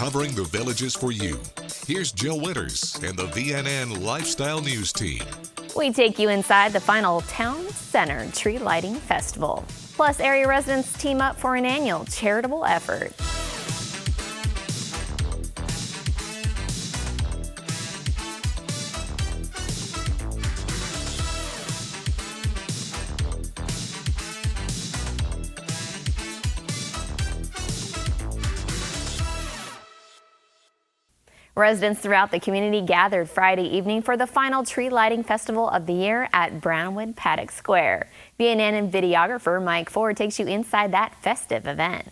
covering the villages for you. Here's Jill Winters and the VNN Lifestyle News Team. We take you inside the final Town Center Tree Lighting Festival. Plus, area residents team up for an annual charitable effort. Residents throughout the community gathered Friday evening for the final tree lighting festival of the year at Brownwood Paddock Square. VNN videographer Mike Ford takes you inside that festive event.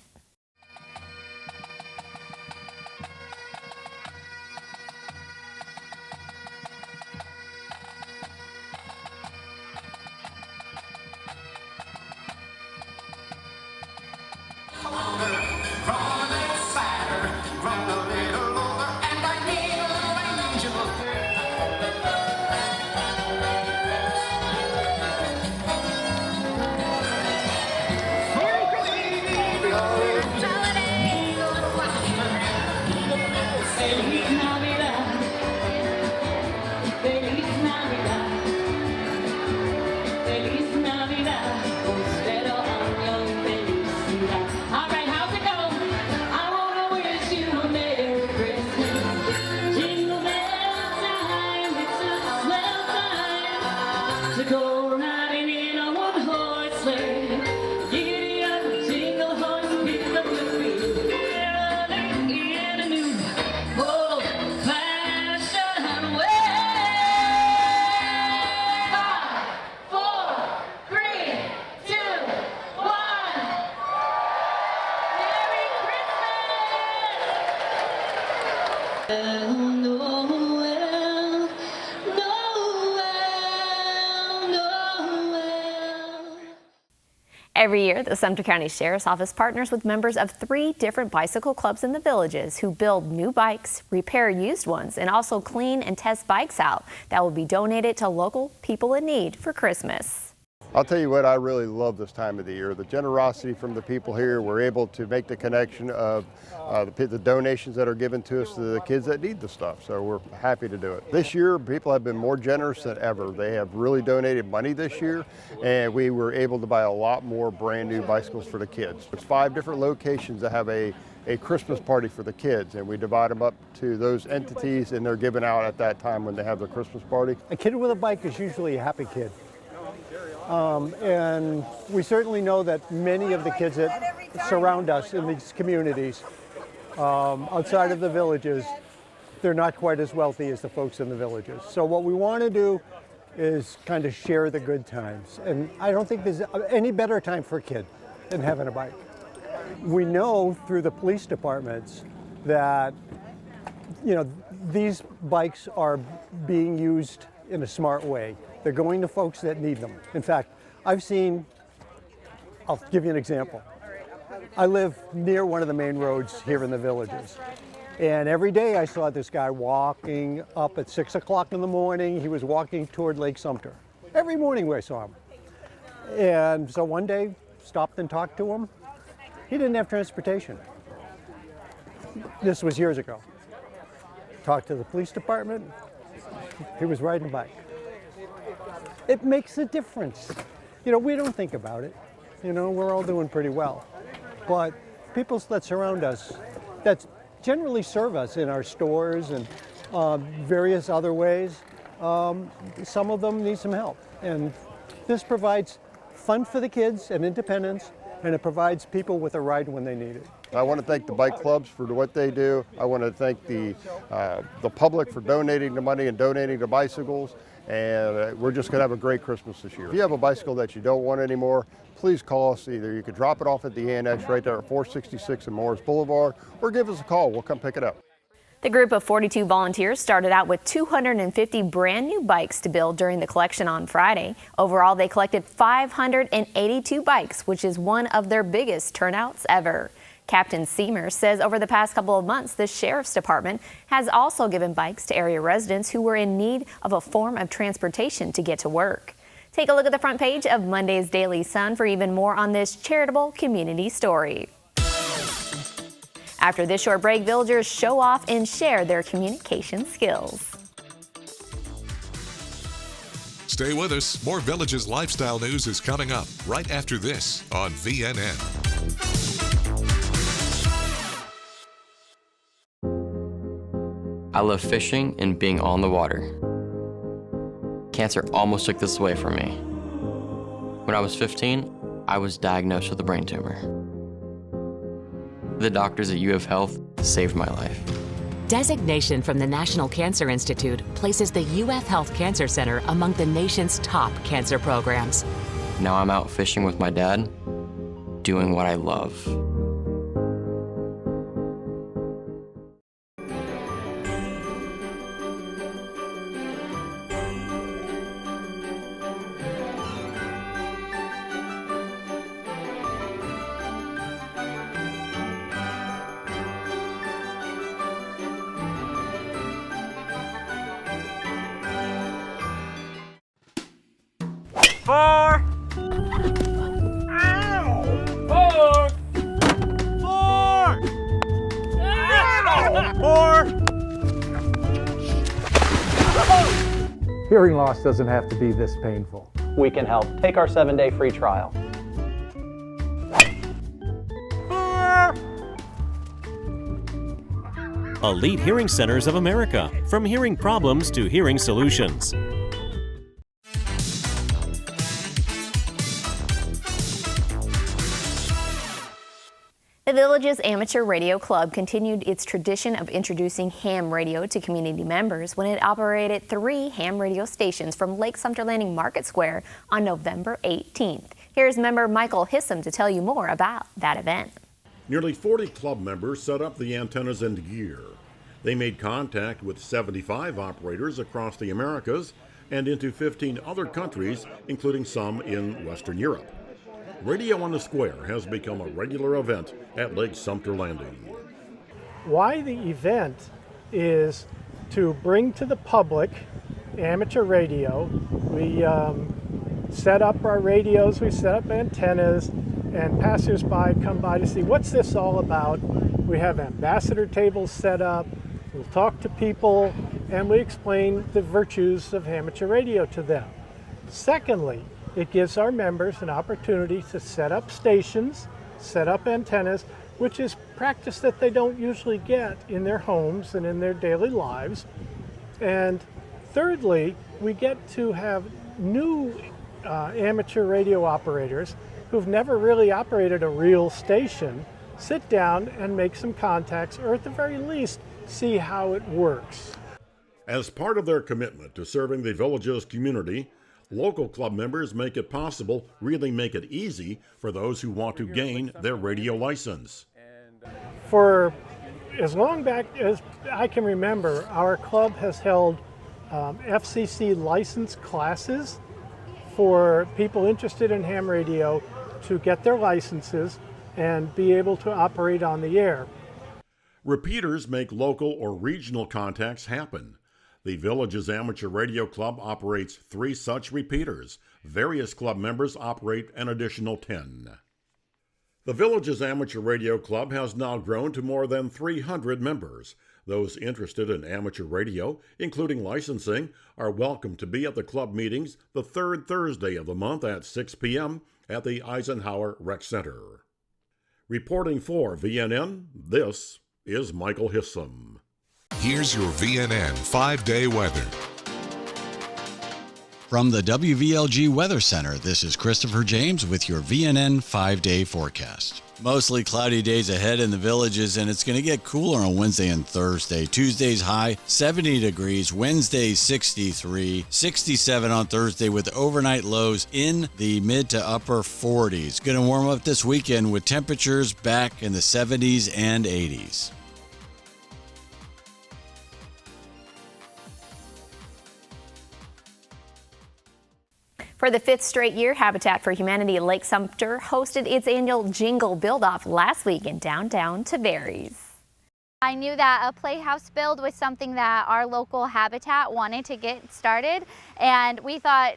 Every year, the Sumter County Sheriff's Office partners with members of 3 different bicycle clubs in the villages who build new bikes, repair used ones, and also clean and test bikes out that will be donated to local people in need for Christmas. I'll tell you what, I really love this time of the year. The generosity from the people here. We're able to make the connection of the donations that are given to us to the kids that need the stuff. So we're happy to do it. This year, people have been more generous than ever. They have really donated money this year, and we were able to buy a lot more brand new bicycles for the kids. There's 5 different locations that have a Christmas party for the kids, and we divide them up to those entities, and they're given out at that time when they have their Christmas party. A kid with a bike is usually a happy kid. And we certainly know that many of the kids that surround us in these communities outside of the villages, they're not quite as wealthy as the folks in the villages. So what we want to do is kind of share the good times. And I don't think there's any better time for a kid than having a bike. We know through the police departments that, you know, these bikes are being used in a smart way. They're going to folks that need them. In fact, I'll give you an example. I live near one of the main roads here in the villages. And every day I saw this guy walking up at 6 o'clock in the morning. He was walking toward Lake Sumter. Every morning I saw him. And so one day, stopped and talked to him. He didn't have transportation. This was years ago. Talked to the police department. He was riding a bike. It makes a difference. You know, we don't think about it. You know, we're all doing pretty well. But people that surround us, that generally serve us in our stores and various other ways, some of them need some help. And this provides fun for the kids and independence, and it provides people with a ride when they need it. I want to thank the bike clubs for what they do. I want to thank the public for donating the money and donating the bicycles. And we're just going to have a great Christmas this year. If you have a bicycle that you don't want anymore, please call us. Either you could drop it off at the annex right there at 466 and Morris Boulevard, or give us a call. We'll come pick it up. The group of 42 volunteers started out with 250 brand new bikes to build during the collection on Friday. Overall, they collected 582 bikes, which is one of their biggest turnouts ever. Captain Steamer says over the past couple of months, the Sheriff's Department has also given bikes to area residents who were in need of a form of transportation to get to work. Take a look at the front page of Monday's Daily Sun for even more on this charitable community story. After this short break, villagers show off and share their communication skills. Stay with us. More Villages lifestyle news is coming up right after this on VNN. I love fishing and being on the water. Cancer almost took this away from me. When I was 15, I was diagnosed with a brain tumor. The doctors at UF Health saved my life. Designation from the National Cancer Institute places the UF Health Cancer Center among the nation's top cancer programs. Now I'm out fishing with my dad, doing what I love. Four. Hearing loss doesn't have to be this painful. We can help. Take our 7-day free trial. Elite Hearing Centers of America. From hearing problems to hearing solutions. The Villages Amateur Radio Club continued its tradition of introducing ham radio to community members when it operated 3 ham radio stations from Lake Sumter Landing Market Square on November 18th. Here's member Michael Hissam to tell you more about that event. Nearly 40 club members set up the antennas and gear. They made contact with 75 operators across the Americas and into 15 other countries, including some in Western Europe. Radio on the Square has become a regular event at Lake Sumter Landing. Why the event is to bring to the public amateur radio. We set up our radios, we set up antennas, and passersby come by to see what's this all about. We have ambassador tables set up, we'll talk to people, and we explain the virtues of amateur radio to them. Secondly, it gives our members an opportunity to set up stations, set up antennas, which is practice that they don't usually get in their homes and in their daily lives. And thirdly, we get to have new amateur radio operators who've never really operated a real station sit down and make some contacts, or at the very least, see how it works. As part of their commitment to serving the Villages community, local club members make it possible, really make it easy, for those who want to gain their radio license. For as long back as I can remember, our club has held FCC license classes for people interested in ham radio to get their licenses and be able to operate on the air. Repeaters make local or regional contacts happen. The Villages Amateur Radio Club operates 3 such repeaters. Various club members operate an additional 10. The Villages Amateur Radio Club has now grown to more than 300 members. Those interested in amateur radio, including licensing, are welcome to be at the club meetings the 3rd Thursday of the month at 6 p.m. at the Eisenhower Rec Center. Reporting for VNN, this is Michael Hissam. Here's your VNN 5-day weather. From the WVLG Weather Center, this is Christopher James with your VNN 5-day forecast. Mostly cloudy days ahead in the Villages, and it's going to get cooler on Wednesday and Thursday. Tuesday's high, 70 degrees. Wednesday, 63. 67 on Thursday with overnight lows in the mid to upper 40s. Going to warm up this weekend with temperatures back in the 70s and 80s. For the 5th straight year, Habitat for Humanity Lake Sumter hosted its annual Jingle Buildoff last week in downtown Tavares. I knew that a playhouse build was something that our local Habitat wanted to get started, and we thought,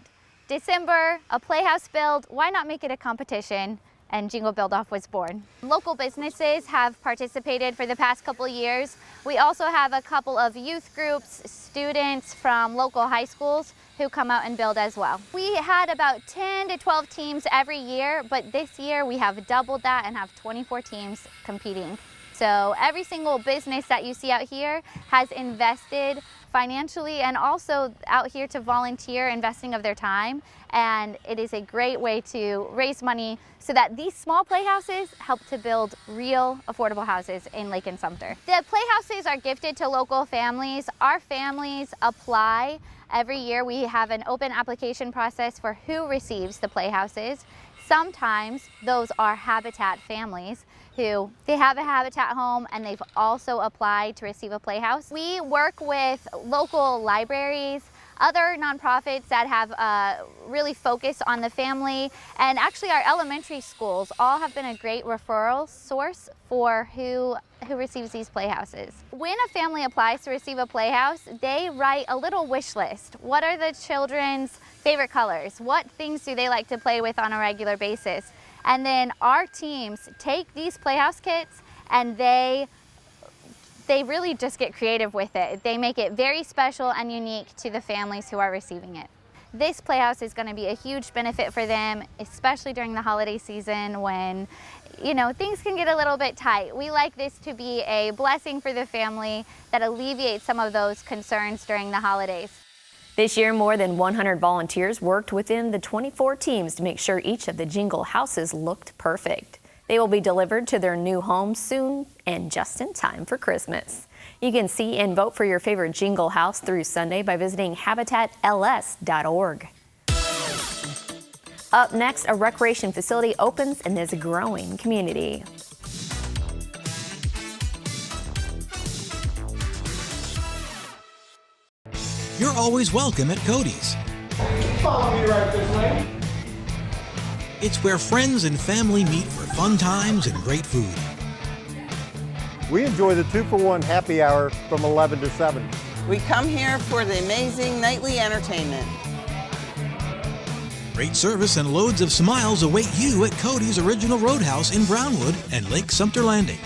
December, a playhouse build, why not make it a competition and Jingle Buildoff was born. Local businesses have participated for the past couple of years. We also have a couple of youth groups, students from local high schools who come out and build as well. We had about 10 to 12 teams every year, but this year we have doubled that and have 24 teams competing. So every single business that you see out here has invested financially and also out here to volunteer, investing of their time. And it is a great way to raise money so that these small playhouses help to build real affordable houses in Lake and Sumter. The playhouses are gifted to local families. Our families apply. Every year we have an open application process for who receives the playhouses. Sometimes those are Habitat families who they have a Habitat home and they've also applied to receive a playhouse. We work with local libraries, other nonprofits that have really focused on the family, and actually our elementary schools all have been a great referral source for who receives these playhouses. When a family applies to receive a playhouse, they write a little wish list. What are the children's favorite colors? What things do they like to play with on a regular basis? And then our teams take these playhouse kits and they really just get creative with it. They make it very special and unique to the families who are receiving it. This playhouse is going to be a huge benefit for them, especially during the holiday season when, you know, things can get a little bit tight. We like this to be a blessing for the family that alleviates some of those concerns during the holidays. This year, more than 100 volunteers worked within the 24 teams to make sure each of the Jingle houses looked perfect. They will be delivered to their new homes soon and just in time for Christmas. You can see and vote for your favorite Jingle house through Sunday by visiting habitatls.org. Up next, a recreation facility opens in this growing community. You're always welcome at Codys. Follow me right this way. It's where friends and family meet for fun times and great food. We enjoy the 2-for-1 happy hour from 11 to 7. We come here for the amazing nightly entertainment. Great service and loads of smiles await you at Codys Original Roadhouse in Brownwood and Lake Sumter Landing.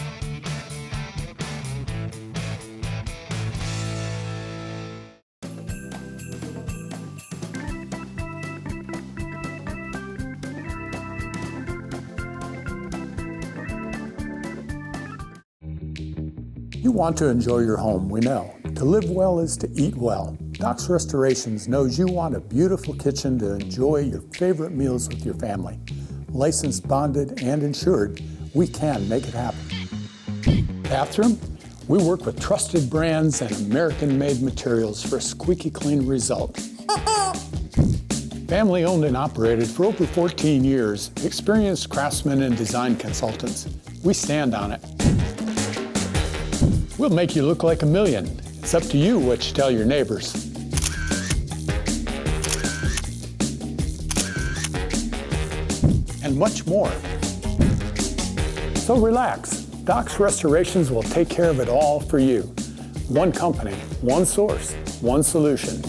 You want to enjoy your home, we know. To live well is to eat well. Doc's Restorations knows you want a beautiful kitchen to enjoy your favorite meals with your family. Licensed, bonded, and insured, we can make it happen. Bathroom? We work with trusted brands and American-made materials for a squeaky clean result. Family owned and operated for over 14 years, experienced craftsmen and design consultants. We stand on it. We'll make you look like a million. It's up to you what you tell your neighbors. And much more. So relax. Doc's Restorations will take care of it all for you. One company, one source, one solution.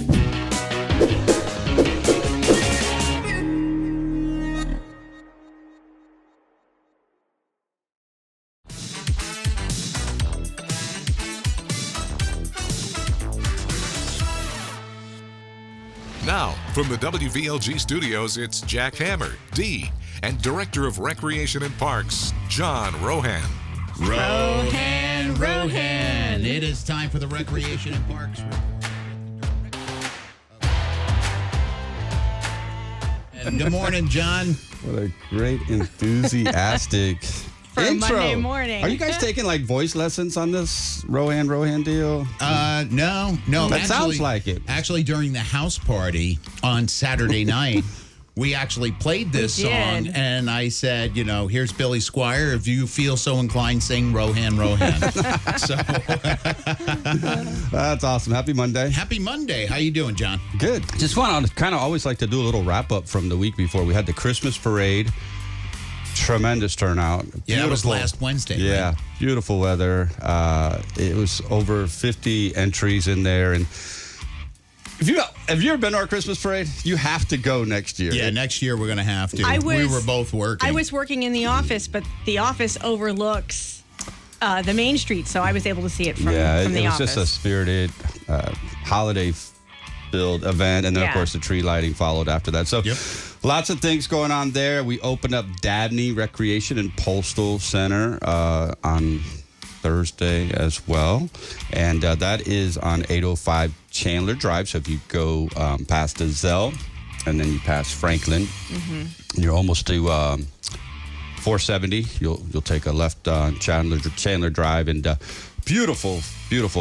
Now, from the WVLG studios, it's Jack Hammer, D, and Director of Recreation and Parks, John Rohan. Rohan. It is time for the Recreation and Parks. And good morning, John. What a great, enthusiastic For intro. Monday morning. Are you guys taking like voice lessons on this Rohan deal? No. That sounds like it. Actually, during the house party on Saturday night, we actually played this song, and I said, here's Billy Squire. If you feel so inclined, sing Rohan. So That's awesome. Happy Monday. Happy Monday. How you doing, John? Good. Just want to kind of always like to do a little wrap up from the week before. We had the Christmas parade. Tremendous turnout. Yeah, it was last Wednesday. Yeah, right? Beautiful weather. It was over 50 entries in there, and Have you ever been to our Christmas parade? You have to go next year. Yeah, next year we're going to have to. we were both working. I was working in the office, but the office overlooks the main street, so I was able to see it from the office. It was just a spirited holiday-filled event, and then, of course, the tree lighting followed after that. So lots of things going on there. We opened up Dabney Recreation and Postal Center on Thursday as well, and that is on 805 Chandler Drive. So if you go past the Zell and then you pass Franklin, you're almost to 470. You'll take a left on Chandler Drive, and beautiful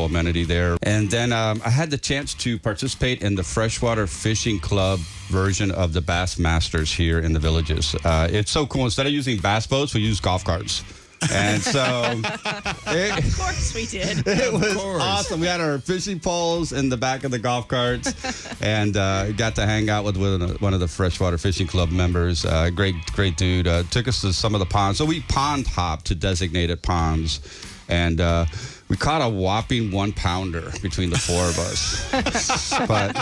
amenity there. And then I had the chance to participate in the freshwater fishing club version of the Bass Masters here in the Villages. It's so cool. Instead of using bass boats, we use golf carts. And so, of course we did. It was awesome. We had our fishing poles in the back of the golf carts, and got to hang out with one of the freshwater fishing club members. Great dude. Took us to some of the ponds. So we pond hopped to designated ponds, and we caught a whopping 1-pounder between the four of us. But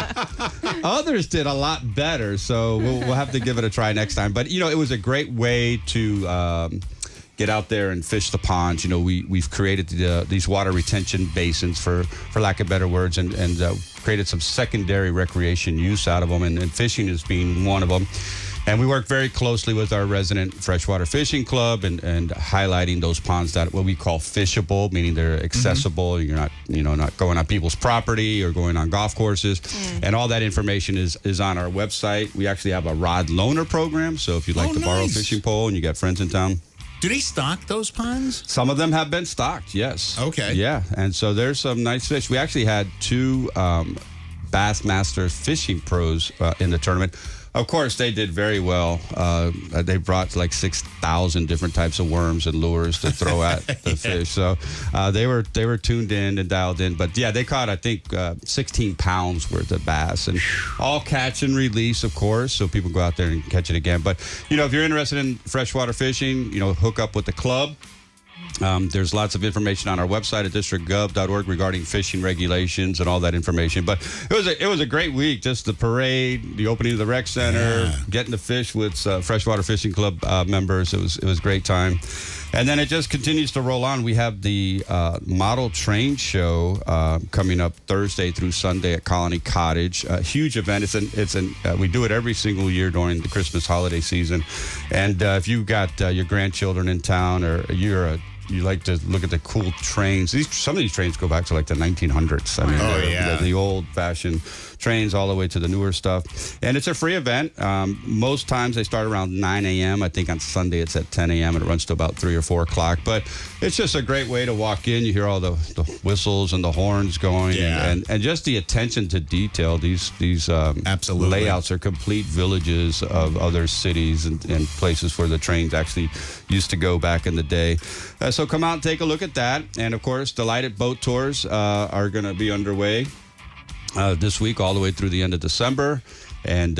others did a lot better, so we'll have to give it a try next time. But it was a great way to get out there and fish the ponds. We've created these water retention basins, for lack of better words, and created some secondary recreation use out of them, and fishing is being one of them. And we work very closely with our resident freshwater fishing club and highlighting those ponds that what we call fishable, meaning they're accessible. You're not going on people's property or going on golf courses. And all that information is on our website. We actually have a rod loaner program. So if you'd like to borrow a fishing pole and you got friends in town. Do they stock those ponds? Some of them have been stocked, yes. Okay. Yeah, and so there's some nice fish. We actually had 2 Bassmaster fishing pros in the tournament. Of course, they did very well. They brought like 6,000 different types of worms and lures to throw at the fish. So they were tuned in and dialed in. But yeah, they caught, I think, 16 pounds worth of bass, and all catch and release, of course. So people go out there and catch it again. But if you're interested in freshwater fishing, hook up with the club. There's lots of information on our website at districtgov.org regarding fishing regulations and all that information. But it was a great week. Just the parade, the opening of the rec center, getting to fish with freshwater fishing club members. It was a great time. And then it just continues to roll on. We have the model train show coming up Thursday through Sunday at Colony Cottage. A huge event. We do it every single year during the Christmas holiday season. And if you've got your grandchildren in town, or you like to look at the cool trains. Some of these trains go back to like the 1900s. I mean, the old-fashioned trains all the way to the newer stuff. And it's a free event. Most times they start around 9 a.m. I think on Sunday it's at 10 a.m. and it runs to about 3 or 4 o'clock. But it's just a great way to walk in. You hear all the whistles and the horns going. And just the attention to detail. These layouts are complete villages of other cities and places where the trains actually used to go back in the day. So come out and take a look at that. And, of course, Delighted Boat Tours are going to be underway this week all the way through the end of December. And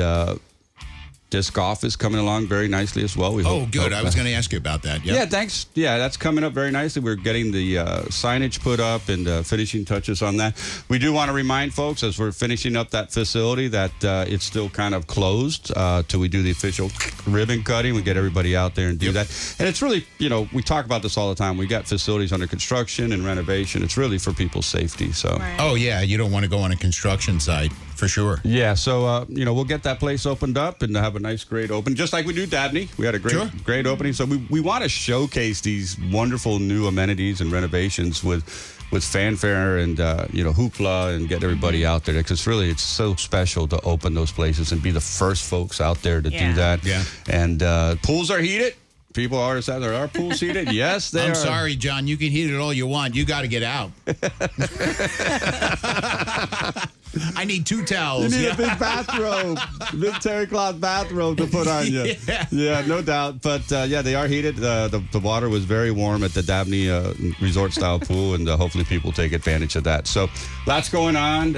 disc golf is coming along very nicely as well. Good. I was going to ask you about that. Yep. Yeah, thanks. Yeah, that's coming up very nicely. We're getting the signage put up and finishing touches on that. We do want to remind folks as we're finishing up that facility that it's still kind of closed till we do the official ribbon cutting. We get everybody out there and do that. And it's really, we talk about this all the time. We got facilities under construction and renovation. It's really for people's safety. So. Right. Oh, yeah. You don't want to go on a construction site. For sure. Yeah, so, we'll get that place opened up and have a nice, great open, just like we do Dabney. We had a great opening. So we want to showcase these wonderful new amenities and renovations with fanfare and, hoopla and get everybody out there. Because it's so special to open those places and be the first folks out there to do that. Yeah. And pools are heated. People are saying there are pools heated. Yes, they are. I'm sorry, John. You can heat it all you want. You got to get out. I need 2 towels. You need a big bathrobe, big terry cloth bathrobe to put on you. Yeah, no doubt. But they are heated. The water was very warm at the Dabney resort style pool, and hopefully people take advantage of that. So lots going on.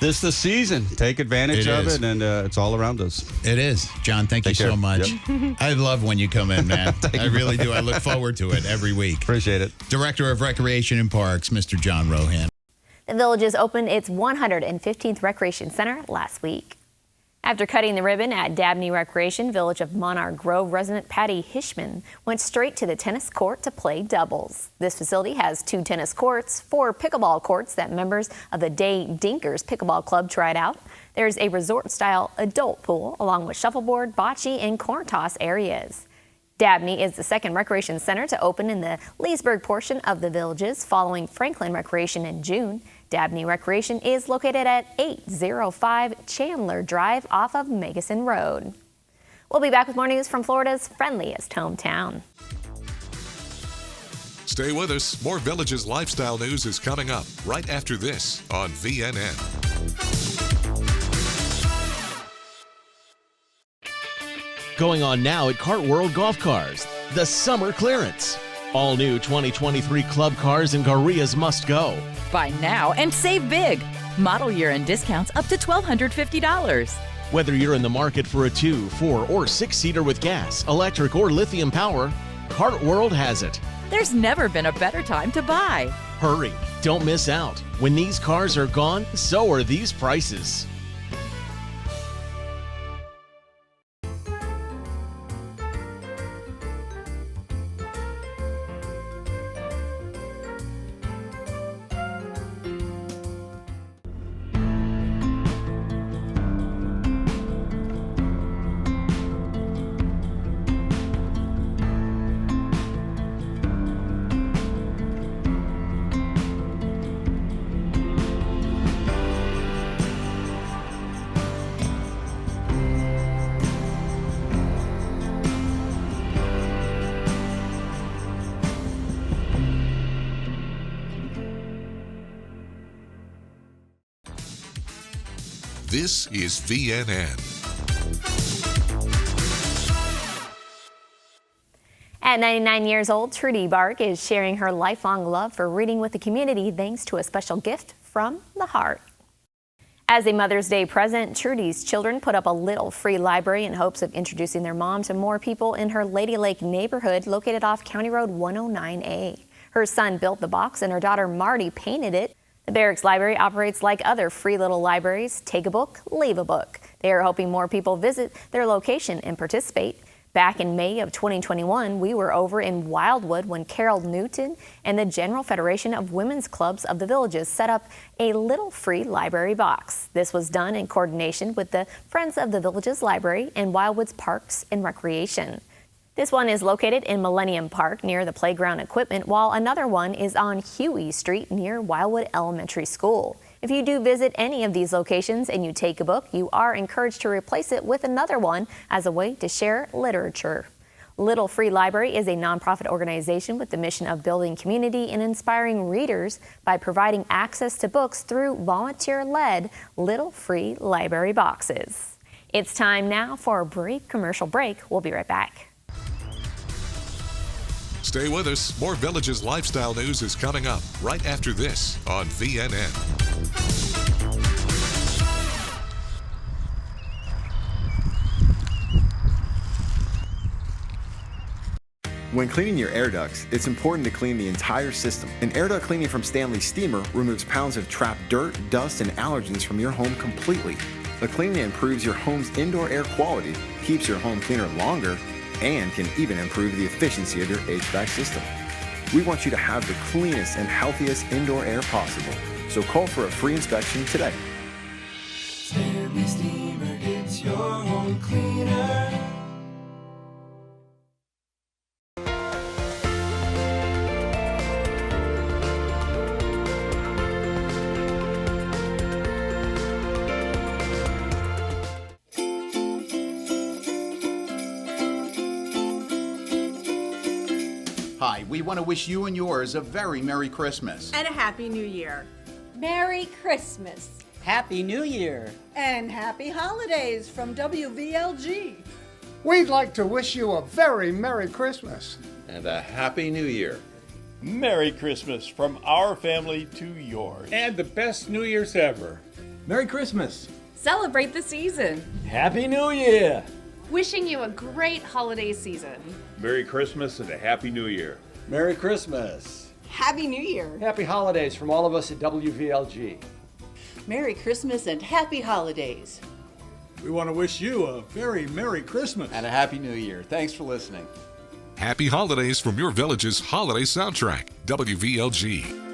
This is the season. Take advantage of it, and it's all around us. It is. John, thank you so much. Yep. I love when you come in, man. I really do. I look forward to it every week. Appreciate it. Director of Recreation and Parks, Mr. John Rohan. The Villages opened its 115th Recreation Center last week. After cutting the ribbon at Dabney Recreation, Village of Monarch Grove resident Patty Hishman went straight to the tennis court to play doubles. This facility has 2 tennis courts, 4 pickleball courts that members of the Day Dinkers Pickleball Club tried out. There's a resort-style adult pool, along with shuffleboard, bocce, and corn toss areas. Dabney is the second recreation center to open in the Leesburg portion of the Villages, following Franklin Recreation in June. Dabney Recreation is located at 805 Chandler Drive off of Magason Road. We'll be back with more news from Florida's friendliest hometown. Stay with us. More Villages lifestyle news is coming up right after this on VNN. Going on now at Kart World Golf Cars, the summer clearance. All new 2023 club cars and Garias must go. Buy now and save big. Model year and discounts up to $1,250. Whether you're in the market for a 2, 4, or 6-seater with gas, electric, or lithium power, Kart World has it. There's never been a better time to buy. Hurry, don't miss out. When these cars are gone, so are these prices. This is VNN. At 99 years old, Trudy Bark is sharing her lifelong love for reading with the community thanks to a special gift from the heart. As a Mother's Day present, Trudy's children put up a little free library in hopes of introducing their mom to more people in her Lady Lake neighborhood located off County Road 109A. Her son built the box and her daughter Marty painted it. The Barracks Library operates like other free little libraries. Take a book, leave a book. They are hoping more people visit their location and participate. Back in May of 2021, we were over in Wildwood when Carol Newton and the General Federation of Women's Clubs of the Villages set up a little free library box. This was done in coordination with the Friends of the Villages Library and Wildwood's Parks and Recreation. This one is located in Millennium Park near the playground equipment, while another one is on Huey Street near Wildwood Elementary School. If you do visit any of these locations and you take a book, you are encouraged to replace it with another one as a way to share literature. Little Free Library is a nonprofit organization with the mission of building community and inspiring readers by providing access to books through volunteer-led Little Free Library boxes. It's time now for a brief commercial break. We'll be right back. Stay with us. More Villages lifestyle news is coming up right after this on VNN. When cleaning your air ducts, it's important to clean the entire system. And air duct cleaning from Stanley Steamer removes pounds of trapped dirt, dust, and allergens from your home completely. The cleaning improves your home's indoor air quality, keeps your home cleaner longer, and can even improve the efficiency of your HVAC system. We want you to have the cleanest and healthiest indoor air possible, so call for a free inspection today. Stanley Steamer gets your home cleaner. Hi, we want to wish you and yours a very Merry Christmas. And a Happy New Year. Merry Christmas. Happy New Year. And Happy Holidays from WVLG. We'd like to wish you a very Merry Christmas. And a Happy New Year. Merry Christmas from our family to yours. And the best New Year's ever. Merry Christmas. Celebrate the season. Happy New Year. Wishing you a great holiday season. Merry Christmas and a Happy New Year. Merry Christmas. Happy New Year. Happy holidays from all of us at WVLG. Merry Christmas and Happy Holidays. We want to wish you a very Merry Christmas. And a Happy New Year. Thanks for listening. Happy holidays from your village's holiday soundtrack, WVLG.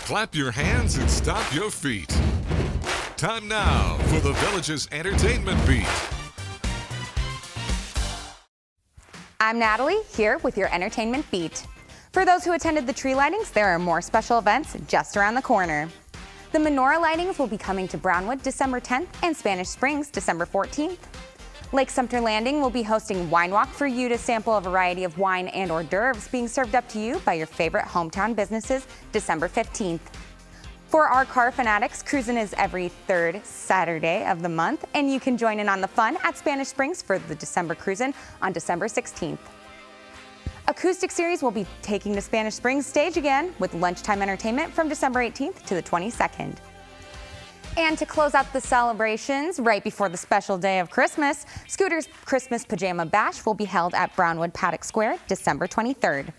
Clap your hands and stomp your feet. Time now for the village's entertainment beat. I'm Natalie, here with your entertainment beat. For those who attended the tree lightings, there are more special events just around the corner. The menorah lightings will be coming to Brownwood December 10th and Spanish Springs December 14th. Lake Sumter Landing will be hosting Wine Walk for you to sample a variety of wine and hors d'oeuvres being served up to you by your favorite hometown businesses December 15th. For our car fanatics, cruising is every third Saturday of the month, and you can join in on the fun at Spanish Springs for the December cruising on December 16th. Acoustic Series will be taking the Spanish Springs stage again with lunchtime entertainment from December 18th to the 22nd. And to close out the celebrations right before the special day of Christmas, Scooter's Christmas Pajama Bash will be held at Brownwood Paddock Square December 23rd.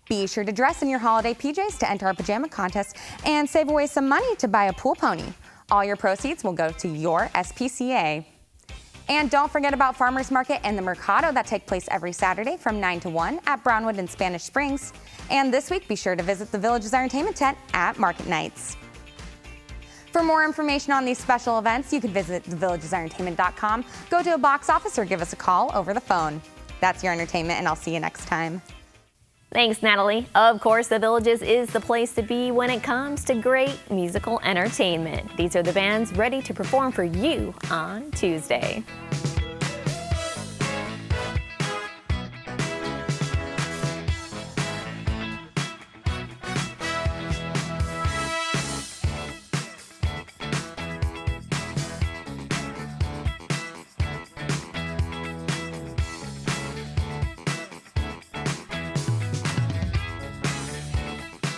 Be sure to dress in your holiday PJs to enter our pajama contest and save away some money to buy a pool pony. All your proceeds will go to your SPCA. And don't forget about Farmers Market and the Mercado that take place every Saturday from 9 to 1 at Brownwood and Spanish Springs. And this week, be sure to visit the Village's Entertainment Tent at Market Nights. For more information on these special events, you can visit thevillagesentertainment.com, go to a box office, or give us a call over the phone. That's your entertainment, and I'll see you next time. Thanks, Natalie. Of course, the Villages is the place to be when it comes to great musical entertainment. These are the bands ready to perform for you on Tuesday.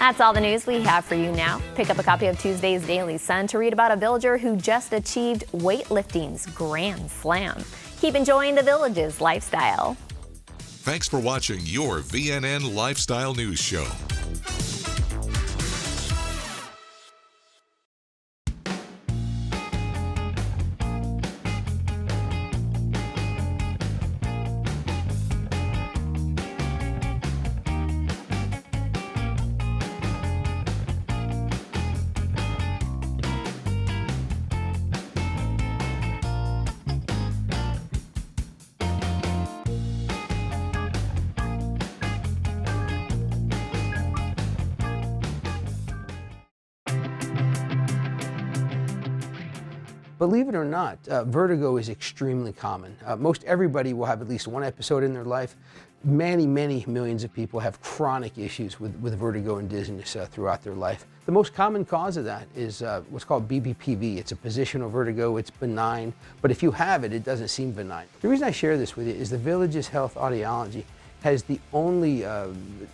That's all the news we have for you now. Pick up a copy of Tuesday's Daily Sun to read about a villager who just achieved weightlifting's Grand Slam. Keep enjoying the Village's lifestyle. Thanks for watching your VNN Lifestyle News Show. Believe it or not, vertigo is extremely common. Most everybody will have at least one episode in their life. Many, many millions of people have chronic issues with vertigo and dizziness throughout their life. The most common cause of that is what's called BPPV. It's a positional vertigo. It's benign, but if you have it, it doesn't seem benign. The reason I share this with you is the Village's Health Audiology has the only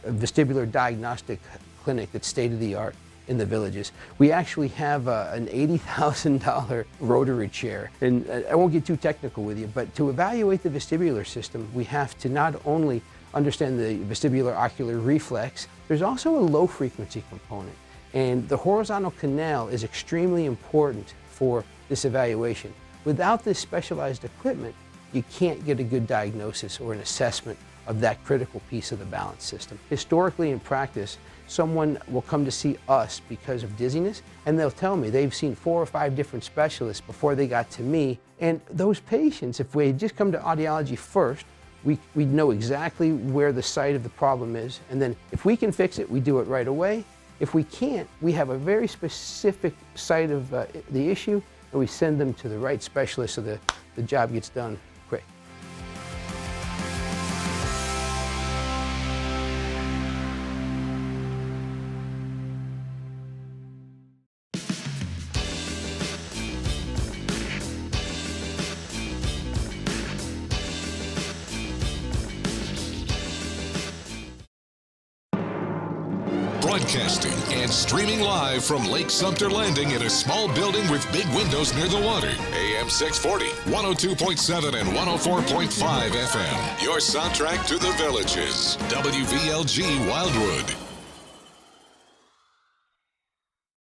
vestibular diagnostic clinic that's state-of-the-art in the Villages. We actually have an $80,000 rotary chair. And I won't get too technical with you, but to evaluate the vestibular system, we have to not only understand the vestibular ocular reflex, there's also a low frequency component. And the horizontal canal is extremely important for this evaluation. Without this specialized equipment, you can't get a good diagnosis or an assessment of that critical piece of the balance system. Historically, in practice, someone will come to see us because of dizziness, and they'll tell me they've seen 4 or 5 different specialists before they got to me. And those patients, if we had just come to audiology first, we'd know exactly where the site of the problem is. And then if we can fix it, we do it right away. If we can't, we have a very specific site of the issue, and we send them to the right specialist so the job gets done quick. Broadcasting and streaming live from Lake Sumter Landing in a small building with big windows near the water. AM 640, 102.7 and 104.5 FM. Your soundtrack to the Villages. WVLG Wildwood.